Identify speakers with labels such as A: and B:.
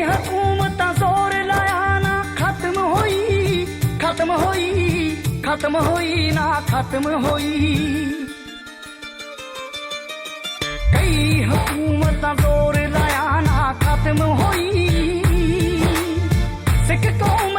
A: ਹਕੂਮਤਾਂ ਜ਼ੋਰ ਲਾਇਆ ਨਾ ਖਤਮ ਹੋਈ ਨਾ ਖਤਮ ਹੋਈ। ਕਈ ਹਕੂਮਤਾਂ ਜ਼ੋਰ ਲਾਇਆ ਨਾ ਖਤਮ ਹੋਈ। ਸਿੱਖ ਕੌਮ